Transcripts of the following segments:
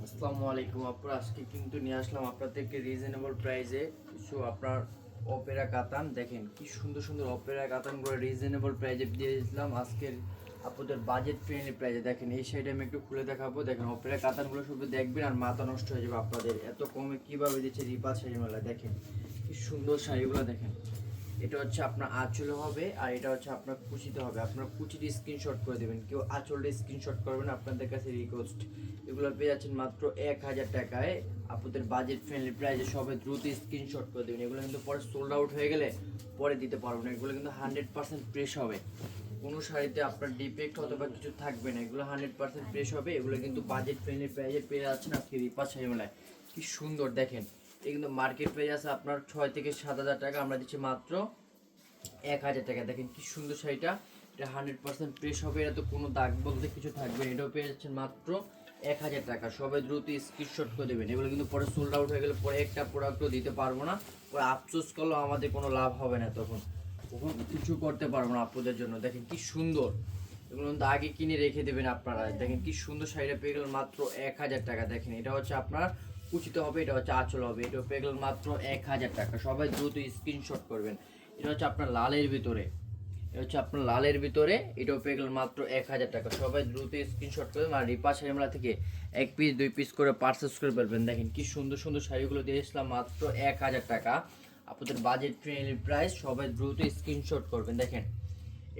আসসালামু আলাইকুম আপুরা, আজকে কিন্তু নিয়ে আসলাম আপনাদেরকে রিজনেবল প্রাইসে কিছু আপনার অপেরা কাতান। দেখেন কি সুন্দর সুন্দর অপেরা কাতানগুলো রিজনেবল প্রাইসে দিয়ে দিয়েছিলাম আজকের আপনাদের বাজেট ফ্রেন্ডলি প্রাইসে। দেখেন এই সাইডে আমি একটু খুলে দেখাবো। দেখেন অপেরা কাতানগুলো শুধু দেখবেন আর মাথা নষ্ট হয়ে যাবে আপনাদের, এত কমে কিভাবে দিচ্ছে রিপা শাড়ি মেলা। দেখেন কি সুন্দর শাড়িগুলো। দেখেন এটা হচ্ছে আপনার আঁচলে হবে আর এটা হচ্ছে আপনার কুচিতে হবে। আপনার কুচিটি স্ক্রিনশট করে দেবেন, কেউ আঁচলটা স্ক্রিনশট করবেন। আপনাদের কাছে রিকোয়েস্ট, এগুলো পেয়ে যাচ্ছেন মাত্র 1000 টাকায় আপনাদের বাজেট ফ্রেন্ডলি প্রাইসে। সবে দ্রুত স্ক্রিনশট করে দেবেন। এগুলো কিন্তু পরে সোল্ড আউট হয়ে গেলে পরে দিতে পারবো না। এগুলো কিন্তু 100% ফ্রেশ হবে, কোনো শাড়িতে আপনার ডিফেক্ট অথবা কিছু থাকবে না। এগুলো 100% ফ্রেশ হবে। এগুলো কিন্তু বাজেট ফ্রেন্ডলি প্রাইসে পেয়ে যাচ্ছেন আজকে রিপা শাড়ি মেলায়। কি সুন্দর দেখেন, এই কিন্তু মার্কেট প্রাইস আছে আপনার 6 থেকে 7000 টাকা, আমরা দিচ্ছি মাত্র 1000 টাকা। দেখেন কি সুন্দর শাড়িটা, এটা 100% ফ্রেশ হবে। এটা তো কোনো দাগ বলতে কিছু থাকবে না। এটাও পেয়ে যাচ্ছেন মাত্র 1000 টাকা। সবাই দ্রুত স্ক্রিনশট করে দেবেন। এগুলো কিন্তু পরে সোল্ড আউট হয়ে গেলে পরে একটা প্রোডাক্টও দিতে পারবো না। পরে আফসোস করলেও আমাদের কোনো লাভ হবে না, তখন কিছু করতে পারবো না আপনাদের জন্য। দেখেন কি সুন্দর, এগুলো কিন্তু আগে কিনে রেখে দেবেন আপনারা। দেখেন কি সুন্দর শাড়িটা পেয়ে গেলেন মাত্র 1000 টাকা। দেখেন এটা হচ্ছে আপনার কুচিতে হবে, এটা হচ্ছে আঁচল হবে। এটা পেয়ে গেলেন মাত্র 1000 টাকা। সবাই দ্রুত স্ক্রিনশট করবেন। এটা হচ্ছে আপনার লালের ভিতরে, এটা হচ্ছে আপনার লালের ভিতরে, এটাও পেয়ে গেলেন মাত্র 1000 টাকা। সবাই দ্রুত স্ক্রিনশট করবেন আর রিপা শাড়িমেলা থেকে 1 পিস 2 পিস করে পারচেস করে ফেলবেন। দেখেন কি সুন্দর সুন্দর শাড়িগুলো দিয়েছিলাম মাত্র 1000 টাকা আপনাদের বাজেট ফ্রেন্ডলি প্রাইস। সবাই দ্রুত স্ক্রিনশট করবেন। দেখেন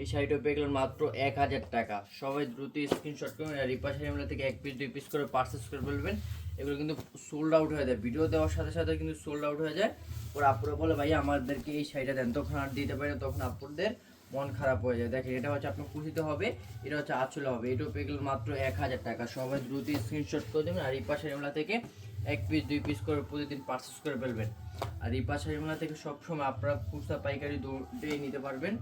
এই শাড়িটা পেয়ে গেলেন মাত্র 1000 টাকা। সবাই দ্রুত স্ক্রিনশট করবেন আর রিপা শাড়িমেলা থেকে 1 পিস 2 পিস করে পারচেস করে ফেলবেন। এগুলো কিন্তু সোল্ড আউট হয়ে যায়, ভিডিও দেওয়ার সাথে সাথে কিন্তু সোল্ড আউট হয়ে যায়। ওরা আপুরা বলে ভাই আমাদেরকে এই শাড়িটা দেন, তখন আর দিতে পারে না, তখন আপুদের মন খারাপ হয়ে যায়। দেখেন এটা হচ্ছে আপনার কুচিতে হবে, এটা হচ্ছে আঁচলে হবে। এটাও পেয়ে গেলেন মাত্র 1000 টাকা। সবাই দ্রুত স্ক্রিনশট করে দেবেন আর রিপা শাড়িমেলা থেকে 1 পিস 2 পিস করে প্রতিদিন পারচেস করে ফেলবেন। আর রিপা শাড়িমেলা থেকে সবসময় আপনারা খুচরা পাইকারি দুটোই নিতে পারবেন।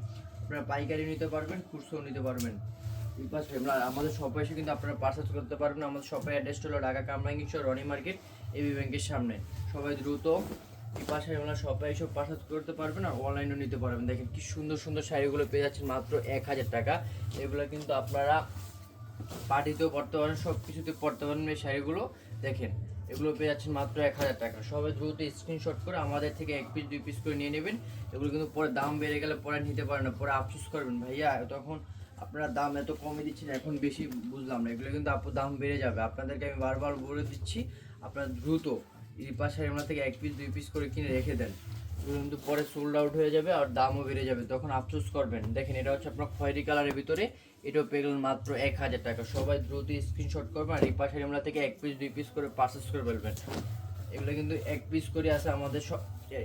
আপনারা পাইকারি নিতে পারবেন, খুচরাও নিতে পারবেন। রিপা শাড়িমেলা আমাদের শপে এসে কিন্তু আপনারা পারচেস করতে পারবেন। আমাদের শপের অ্যাড্রেসটা হলো ঢাকা কামরাঙ্গীর চর রনি মার্কেট এবি ব্যাংকের সামনে। সবাই দ্রুত রিপা শাড়িমেলা শপে এসে পারচেস করতে পারবেন আর অনলাইনেও নিতে পারবেন। দেখেন কি সুন্দর সুন্দর শাড়িগুলো পেয়ে যাচ্ছেন মাত্র 1000 টাকা। এগুলো কিন্তু আপনারা পার্টিতেও পড়তে পারেন, সব কিছুতে পড়তে পারেন এই শাড়িগুলো। দেখেন এগুলো পেয়ে যাচ্ছেন মাত্র 1000 টাকা। সবাই দ্রুত স্ক্রিনশট করে আমাদের থেকে 1 পিস 2 পিস করে নিয়ে নেবেন। এগুলো কিন্তু পরে দাম বেড়ে গেলে পরে নিতে পারেন না, পরে আফসোস করবেন ভাইয়া তখন আপনারা দাম এত কমে দিচ্ছেন এখন বেশি বুঝলাম না। এগুলো কিন্তু দাম বেড়ে যাবে, আপনাদেরকে আমি বারবার বলে দিচ্ছি। আপনারা দ্রুত রিপা শাড়িমেলা থেকে 1 পিস 2 পিস করে কিনে রেখে দেন। এগুলো কিন্তু পরে সোল্ড আউট হয়ে যাবে আর দামও বেড়ে যাবে, তখন আফসোস করবেন। দেখেন এটা হচ্ছে আপনার খয়েরি কালারের ভিতরে, এটাও পেয়ে গেলেন মাত্র 1000 টাকা। সবাই দ্রুত স্ক্রিনশট করবেন আর রিপা শাড়িমেলা থেকে 1 পিস 2 পিস করে পারচেস করে ফেলবেন। এগুলো কিন্তু 1 পিস করে আছে আমাদের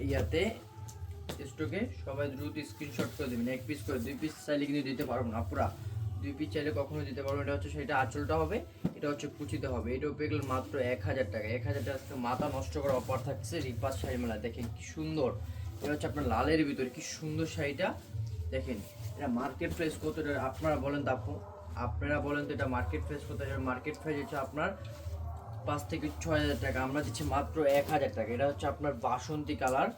ইয়াতে স্টকে। সবাই দ্রুত স্ক্রিনশট করে দেবেন। 1 পিস করে 2 পিস চাইলে কিন্তু দিতে পারবো না পুরা, 2 পিস চাইলে কখনো দিতে পারবো। এটা হচ্ছে সেটা আঁচলটা হবে, এটা হচ্ছে কুচিতে হবে। এটাও পেয়ে গেলেন মাত্র 1000 টাকা। 1000 টাকা আজকে মাথা নষ্ট করার অফার থাকছে রিপা শাড়িমেলা। দেখেন কি সুন্দর, এটা হচ্ছে আপনার লালের ভিতরে কি সুন্দর শাড়িটা। দেখেন এটা মার্কেট প্রাইস কত আপনারা বলেন তো আপু, আপনারা বলেন তো এটা মার্কেট প্রাইস কত? মার্কেট প্রাইস হচ্ছে আপনার 5 থেকে 6000 টাকা, আমরা দিচ্ছি মাত্র 1000 টাকা। এটা হচ্ছে আপনার বাসন্তী কালার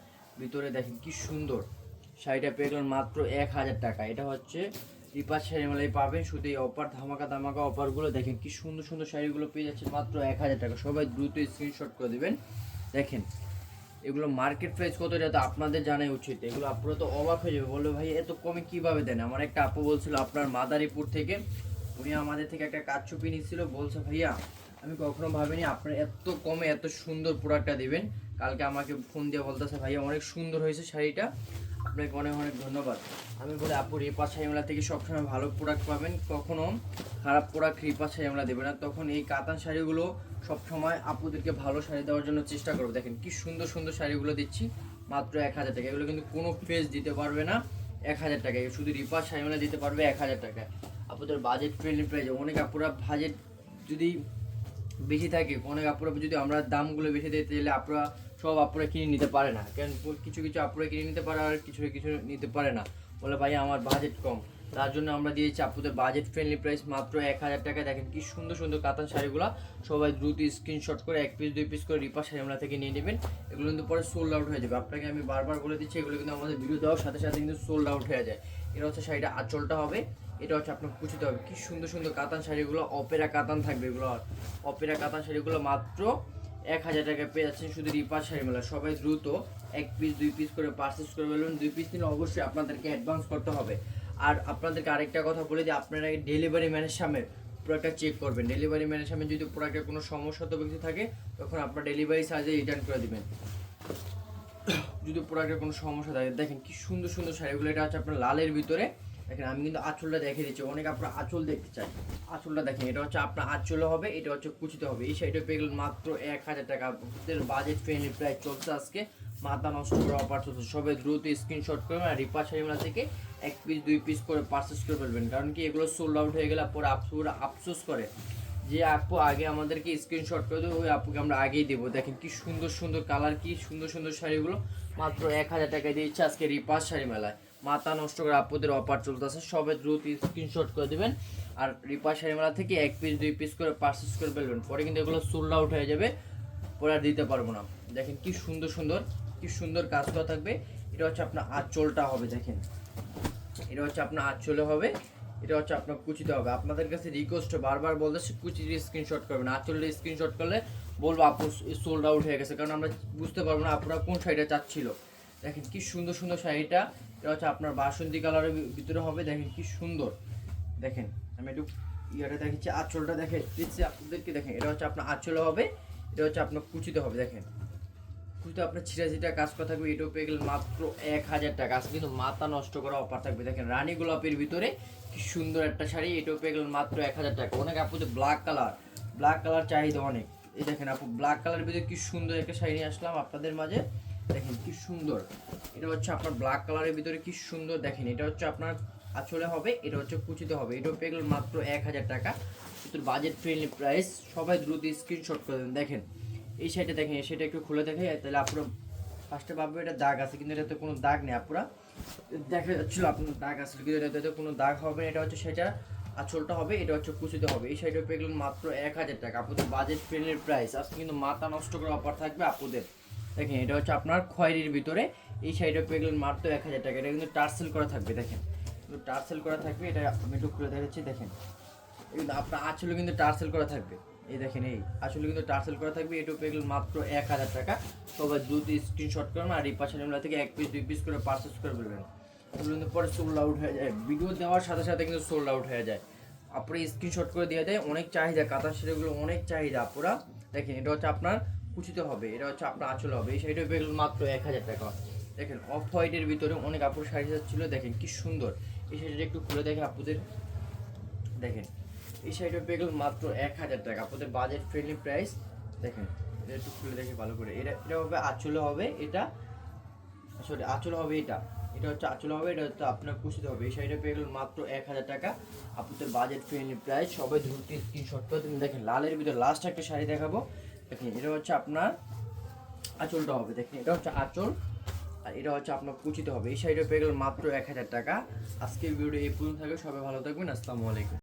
ভিতরে। দেখেন কি সুন্দর শাড়িটা পেয়ে গেলেন মাত্র 1000 টাকা। এটা হচ্ছে রিপা শাড়িমেলায় পাবেন শুধু এই অফার, ধামাকা ধামাকা অফারগুলো। দেখেন কি সুন্দর সুন্দর শাড়িগুলো পেয়ে যাচ্ছে মাত্র 1000 টাকা। সবাই দ্রুত স্ক্রিনশট করে দেবেন। দেখেন এগুলো মার্কেট প্রাইস কত এটা তো আপনাদের জানাই উচিত। এগুলো আপনারা তো অবাক হয়ে যাবে, বললো ভাই এত কমে কিভাবে দেন। আমার একটা আপু বলছিল আপনার মাদারীপুর থেকে, উনি আমাদের থেকে একটা কাচ্চুপি নিচ্ছিল, বলছে ভাইয়া আমি কখনো ভাবিনি আপনার এত কমে এত সুন্দর প্রোডাক্টটা দিবেন। কালকে আমাকে ফোন দিয়ে বলতেছে ভাইয়া অনেক সুন্দর হয়েছে শাড়িটা, আপনাকে অনেক অনেক ধন্যবাদ। আমি বলি আপু রিপা শাড়িমেলা থেকে সবসময় ভালো প্রোডাক্ট পাবেন, কখনো খারাপ প্রোডাক্ট রিপা শাড়িমেলা দেবে না। তখন এই কাতান শাড়িগুলো সবসময় আপুদেরকে ভালো শাড়ি দেওয়ার জন্য চেষ্টা করবো। দেখেন কি সুন্দর সুন্দর শাড়িগুলো দিচ্ছি মাত্র 1000 টাকা। এগুলো কিন্তু কোনো ফেস দিতে পারবে না 1000 টাকায়, শুধু রিপা শাড়িমেলা দিতে পারবে 1000 টাকায়। আপুদের বাজেট ফ্রেন্ডলি প্রাইসে। অনেক আপুরা বাজেট যদি বেশি থাকে, অনেক আপুরা যদি আমরা দামগুলো বেশি দিতে চাইলে আপুরা সব আপুরা কিনে নিতে পারে না, কারণ কিছু কিছু আপুরা কিনে নিতে পারে আর কিছু কিছু নিতে পারে না, বলে ভাই আমার বাজেট কম। তার জন্য আমরা দিয়েছি আপুদের বাজেট ফ্রেন্ডলি প্রাইস মাত্র 1000 টাকা। দেখেন কি সুন্দর সুন্দর কাতান শাড়িগুলো। সবাই দ্রুত স্ক্রিনশট করে 1 পিস 2 পিস করে রিপা শাড়িমেলা থেকে নিয়ে নেবেন। এগুলো কিন্তু পরে সোল্ড আউট হয়ে যাবে, আপনাকে আমি বারবার বলে দিচ্ছি। এগুলো কিন্তু আমাদের ভিডিও দেওয়ার সাথে সাথে কিন্তু সোল্ড আউট হয়ে যায়। এটা হচ্ছে শাড়িটা আঁচলটা হবে, এটা হচ্ছে আপনার কুচিতে হবে। কি সুন্দর সুন্দর কাতান শাড়িগুলো, অপেরা কাতান থাকবে এগুলো। অপেরা কাতান শাড়িগুলো মাত্র 1000 টাকায় পেয়ে যাচ্ছেন শুধু রিপার শাড়ি মেলা। সবাই দ্রুত 1 পিস 2 পিস করে পারচেস করে ফেলবেন। 2 পিস নিলে অবশ্যই আপনাদেরকে অ্যাডভান্স করতে হবে। আর আপনাদেরকে আরেকটা কথা বলে যে আপনারা ডেলিভারি ম্যানের সামনে প্রোডাক্টটা চেক করবেন। ডেলিভারি ম্যানের সামনে যদি প্রোডাক্টের কোনো সমস্যা তো কিছু থাকে তখন আপনার ডেলিভারি চার্জে রিটার্ন করে দিবেন। যদি প্রোডাক্টের কোনো সমস্যা থাকে, দেখেন কি সুন্দর সুন্দর শাড়িগুলো। এটা হচ্ছে আপনার লালের ভিতরে। দেখেন আমি কিন্তু আঁচলটা দেখে দিচ্ছি, অনেক আপনার আঁচল দেখতে চাই। আঁচলটা দেখেন, এটা হচ্ছে আপনার আঁচলে হবে, এটা হচ্ছে কুচিতে হবে। এই শাড়িটা পেয়ে গেলেন মাত্র 1000 টাকা। বাজেট ফ্রেন্ডলি প্রাইস চলছে আজকে, মাথা নষ্ট করে অফার চলছে। সবাই দ্রুত স্ক্রিনশট করবেন আর রিপা শাড়িমেলা থেকে 1 পিস 2 পিস করে পারচেস করে ফেলবেন। কারণ কি এগুলো সোল্ড আউট হয়ে গেলে পরে আফসোস করে যে আপু আগে আমাদেরকে স্ক্রিনশট করে দেবো, ওই আপুকে আমরা আগেই দেবো। দেখেন কি সুন্দর সুন্দর কালার, কি সুন্দর সুন্দর শাড়িগুলো মাত্র 1000 টাকায় দিচ্ছে আজকে রিপাস শাড়ি মেলায়। মাথা নষ্ট করে আপুদের অফার চলতেছে, সবাই দ্রুত স্ক্রিনশট করে দেবেন আর রিপাস শাড়ি মেলা থেকে 1 পিস 2 পিস করে পারচেস করে ফেলবেন। পরে কিন্তু এগুলো সোল্ড আউট হয়ে যাবে, পরে আর দিতে পারবো না। দেখেন কি সুন্দর সুন্দর, কি সুন্দর কাজ করা থাকবে। এটা হচ্ছে আপনার আঁচলটা হবে, দেখেন এটা হচ্ছে আপনার আঁচলে হবে, এটা হচ্ছে আপনার কুচিতে হবে। আপনাদের কাছে রিকোয়েস্ট বারবার বলতেছি কুচির স্ক্রিনশট করবেন, আঁচলের স্ক্রিনশট করলে বলবো আপু সোল্ড আউট হয়ে গেছে, কারণ আমরা বুঝতে পারবো না আপনারা কোন শাড়িটা চাচ্ছিল। দেখেন কি সুন্দর সুন্দর শাড়িটা, এটা হচ্ছে আপনার বাসন্তী কালারের ভিতরে হবে। দেখেন কি সুন্দর, দেখেন আমি একটু ইয়াটা দেখেছি, আঁচলটা দেখে দিচ্ছি আপনাদেরকে। দেখেন এটা হচ্ছে আপনার আঁচলে হবে, এটা হচ্ছে আপনার কুচিতে হবে। দেখেন কুচিতে আপনার ছিটা কাজ করা থাকবে। এটাও পেয়ে গেলেন মাত্র 1000 টাকা। আজকে কিন্তু মাথা নষ্ট করা অফার থাকবে। দেখেন রানী গোলাপের ভিতরে কি সুন্দর একটা শাড়ি, এটাও পেয়ে গেলেন মাত্র 1000 টাকা। অনেক আপু যে ব্ল্যাক কালার চাহিদা অনেক। এই দেখেন আপু ব্ল্যাক কালারের ভিতরে কি সুন্দর একটা শাড়ি নিয়ে আসলাম আপনাদের মাঝে। দেখেন কি সুন্দর, এটা হচ্ছে আপনার ব্ল্যাক কালারের ভিতরে কি সুন্দর। দেখেন এটা হচ্ছে আপনার আঁচলে হবে, এটা হচ্ছে কুচিতে হবে। এটাও পেয়ে গেলেন মাত্র 1000 টাকা। কিন্তু বাজেট ফ্রেন্ডলি প্রাইস, সবাই দ্রুত স্ক্রিনশট করে দেন। দেখেন এই শাড়িটা দেখেন, এই শাড়িটা একটু খুলে দেখে তাহলে আপনারা ফার্স্টে ভাববে এটা দাগ আছে, কিন্তু এটাতে কোনো দাগ নেই। আপনারা দেখা যাচ্ছিল আপনার দাগ আছে, কিন্তু এটাতে কোনো দাগ হবে না। এটা হচ্ছে সেটা আঁচলটা হবে, এটা হচ্ছে কুচিতে হবে। এই শাড়িটা পেয়ে গেলেন মাত্র 1000 টাকা। আপনাদের বাজেট ফ্রেন্ডলি প্রাইস, আজকে কিন্তু মাথা নষ্ট করে অফার থাকবে আপনাদের। দেখেন এটা হচ্ছে আপনার খয়েরির ভিতরে, এই শাড়িটা পেয়ে গেলেন মাত্র 1000 টাকা। এটা কিন্তু টার্সেল করা থাকবে, দেখেন কিন্তু টার্সেল করা থাকবে। এটা আমি একটু খুলে দেখাচ্ছি, দেখেন কিন্তু আপনার আঁচলে কিন্তু টার্সেল করা থাকবে। এই দেখেন এই আসলে কিন্তু টার্সেল করা থাকবে। এটাও পেয়ে গেলেন মাত্র 1000 টাকা। সবাই দ্রুত স্ক্রিনশট করুন আর এই পাশের থেকে 1 পিস 2 পিস করে পারচেস করে ফেলবেন। এগুলো কিন্তু পরে সোল্ড আউট হয়ে যায়, ভিডিও দেওয়ার সাথে সাথে কিন্তু সোল্ড আউট হয়ে যায়। আপনারা স্ক্রিনশট করে দিয়ে দেয়, অনেক চাহিদা কাতার শাড়িগুলো, অনেক চাহিদা আপনারা। দেখেন এটা হচ্ছে আপনার কুচিতে হবে, এটা হচ্ছে আপনার আঁচল হবে। এই শাড়িটা পেয়ে গেলেন মাত্র 1000 টাকা। দেখেন অফ হোয়াইটের ভিতরে অনেক আপুর শাড়ি ছিল, দেখেন কি সুন্দর। এই শাড়িটা একটু খুলে দেখে আপুদের, দেখেন এই শাড়িটা পেয়ে গেলেন মাত্র 1000 টাকা। আপনাদের বাজেট ফ্রেন্ডলি প্রাইস। দেখেন এটা একটু খুলে দেখে ভালো করে, এটা হবে আঁচলে হবে, এটা সরি আঁচল হবে, এটা হচ্ছে আঁচল হবে, এটা হচ্ছে আপনার কুচিতে হবে। এই শাড়িটা পেয়ে গেলেন মাত্র 1000 টাকা। আপনাদের বাজেট ফ্রেন্ডলি প্রাইস, সবাই দ্রুত স্ক্রিনশট করে তুমি। দেখেন লালের ভিতরে লাস্ট একটা শাড়ি দেখাবো। দেখেন এটা হচ্ছে আপনার আঁচলটা হবে, দেখেন এটা হচ্ছে আঁচল আর এটা হচ্ছে আপনার কুচিতে হবে। এই শাড়িটা পেয়ে গেলেন মাত্র 1000 টাকা। আজকের ভিডিও এই পর্যন্ত থাকে, সবাই ভালো থাকবেন, আসসালামু আলাইকুম।